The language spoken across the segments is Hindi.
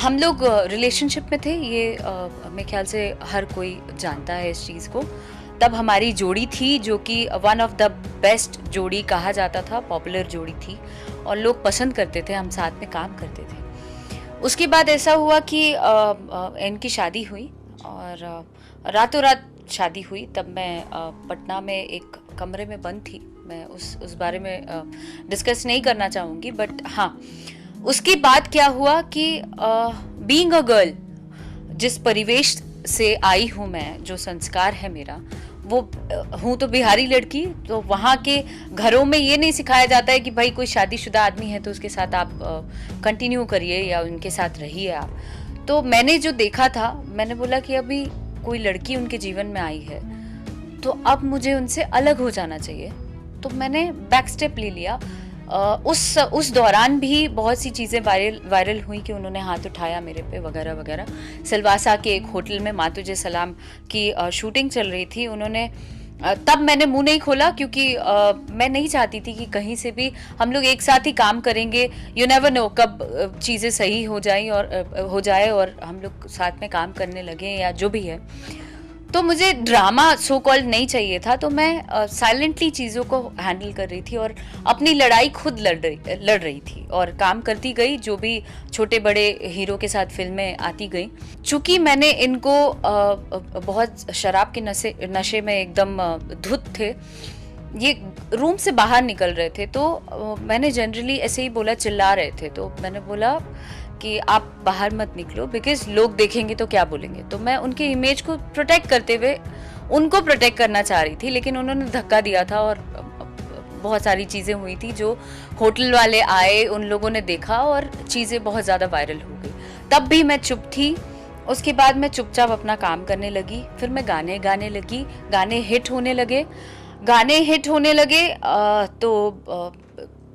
हम लोग रिलेशनशिप में थे, ये मेरे ख्याल से हर कोई जानता है इस चीज़ को। तब हमारी जोड़ी थी जो कि वन ऑफ द बेस्ट जोड़ी कहा जाता था, पॉपुलर जोड़ी थी और लोग पसंद करते थे, हम साथ में काम करते थे। उसके बाद ऐसा हुआ कि इनकी शादी हुई और रातों रात शादी हुई। तब मैं पटना में एक कमरे में बंद थी। मैं उस बारे में डिस्कस नहीं करना चाहूँगी, बट हाँ, उसके बाद क्या हुआ कि बीइंग अ गर्ल, जिस परिवेश से आई हूँ मैं, जो संस्कार है मेरा, वो हूँ तो बिहारी लड़की, तो वहाँ के घरों में ये नहीं सिखाया जाता है कि भाई कोई शादीशुदा आदमी है तो उसके साथ आप कंटिन्यू करिए या उनके साथ रहिए आप। तो मैंने जो देखा था, मैंने बोला कि अभी कोई लड़की उनके जीवन में आई है तो अब मुझे उनसे अलग हो जाना चाहिए। तो मैंने बैक स्टेप ले लिया। उस दौरान भी बहुत सी चीज़ें वायरल हुई कि उन्होंने हाथ उठाया मेरे पे वगैरह वगैरह। सिलवासा के एक होटल में माँ तुझे सलाम की शूटिंग चल रही थी। उन्होंने तब मैंने मुंह नहीं खोला क्योंकि मैं नहीं चाहती थी कि कहीं से भी हम लोग एक साथ ही काम करेंगे, यू नेवर नो कब चीज़ें सही हो जाए और हम लोग साथ में काम करने लगे या जो भी है। तो मुझे ड्रामा सो कॉल्ड नहीं चाहिए था, तो मैं साइलेंटली चीज़ों को हैंडल कर रही थी और अपनी लड़ाई खुद लड़ रही थी और काम करती गई। जो भी छोटे बड़े हीरो के साथ फिल्में आती गई, चूँकि मैंने इनको बहुत शराब के नशे में एकदम धुत थे, ये रूम से बाहर निकल रहे थे, तो मैंने जनरली ऐसे ही बोला, चिल्ला रहे थे, तो मैंने बोला कि आप बाहर मत निकलो बिकॉज लोग देखेंगे तो क्या बोलेंगे। तो मैं उनके इमेज को प्रोटेक्ट करते हुए उनको प्रोटेक्ट करना चाह रही थी, लेकिन उन्होंने धक्का दिया था और बहुत सारी चीज़ें हुई थी जो होटल वाले आए, उन लोगों ने देखा और चीज़ें बहुत ज़्यादा वायरल हो गई। तब भी मैं चुप थी। उसके बाद मैं चुपचाप अपना काम करने लगी। फिर मैं गाने गाने लगी, गाने हिट होने लगे। तो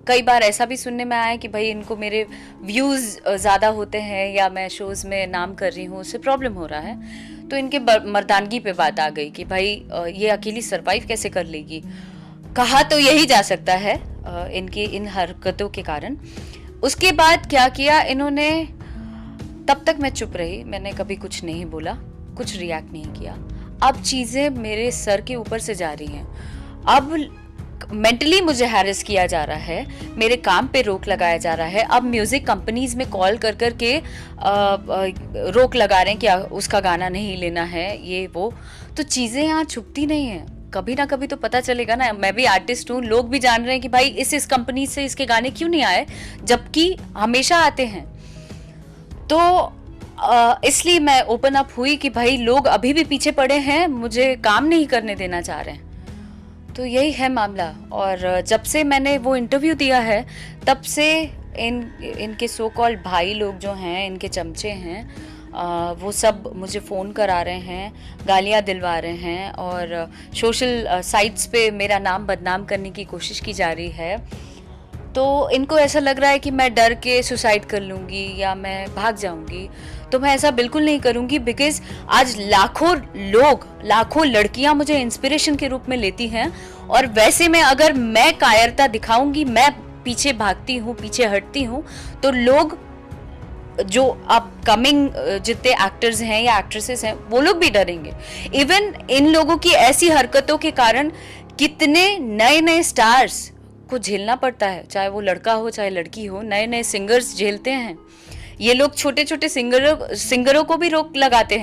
कई बार ऐसा भी सुनने में आया कि भाई इनको मेरे व्यूज़ ज़्यादा होते हैं या मैं शोज़ में नाम कर रही हूँ, उससे प्रॉब्लम हो रहा है। तो इनके मर्दानगी पे बात आ गई कि भाई ये अकेली सरवाइव कैसे कर लेगी। कहा तो यही जा सकता है इनकी इन हरकतों के कारण। उसके बाद क्या किया इन्होंने, तब तक मैं चुप रही, मैंने कभी कुछ नहीं बोला, कुछ रिएक्ट नहीं किया। अब चीज़ें मेरे सर के ऊपर से जा रही हैं। अब मेंटली मुझे हैरेस किया जा रहा है, मेरे काम पे रोक लगाया जा रहा है। अब म्यूज़िक कंपनीज में कॉल कर कर के रोक लगा रहे हैं कि उसका गाना नहीं लेना है, ये वो। तो चीज़ें यहाँ छुपती नहीं हैं, कभी ना कभी तो पता चलेगा ना। मैं भी आर्टिस्ट हूँ, लोग भी जान रहे हैं कि भाई इस कंपनी से इसके गाने क्यों नहीं आए, जबकि हमेशा आते हैं। तो इसलिए मैं ओपन अप हुई कि भाई लोग अभी भी पीछे पड़े हैं, मुझे काम नहीं करने देना चाह रहे हैं। तो यही है मामला। और जब से मैंने वो इंटरव्यू दिया है, तब से इनके सो कॉल्ड भाई लोग जो हैं, इनके चमचे हैं, वो सब मुझे फ़ोन करा रहे हैं, गालियाँ दिलवा रहे हैं और सोशल साइट्स पे मेरा नाम बदनाम करने की कोशिश की जा रही है। तो इनको ऐसा लग रहा है कि मैं डर के सुसाइड कर लूँगी या मैं भाग जाऊँगी। तो मैं ऐसा बिल्कुल नहीं करूँगी बिकॉज़ आज लाखों लड़कियाँ मुझे इंस्पिरेशन के रूप में लेती हैं और वैसे में अगर मैं कायरता दिखाऊँगी, मैं पीछे भागती हूँ, पीछे हटती हूँ, तो लोग जो अपकमिंग जितने एक्टर्स हैं या एक्ट्रेसेस हैं, वो लोग भी डरेंगे। इवन इन लोगों की ऐसी हरकतों के कारण कितने नए स्टार्स को झेलना पड़ता है, चाहे वो लड़का हो चाहे लड़की हो। नए सिंगर्स झेलते हैं ये लोग, छोटे सिंगरों को भी रोक लगाते हैं।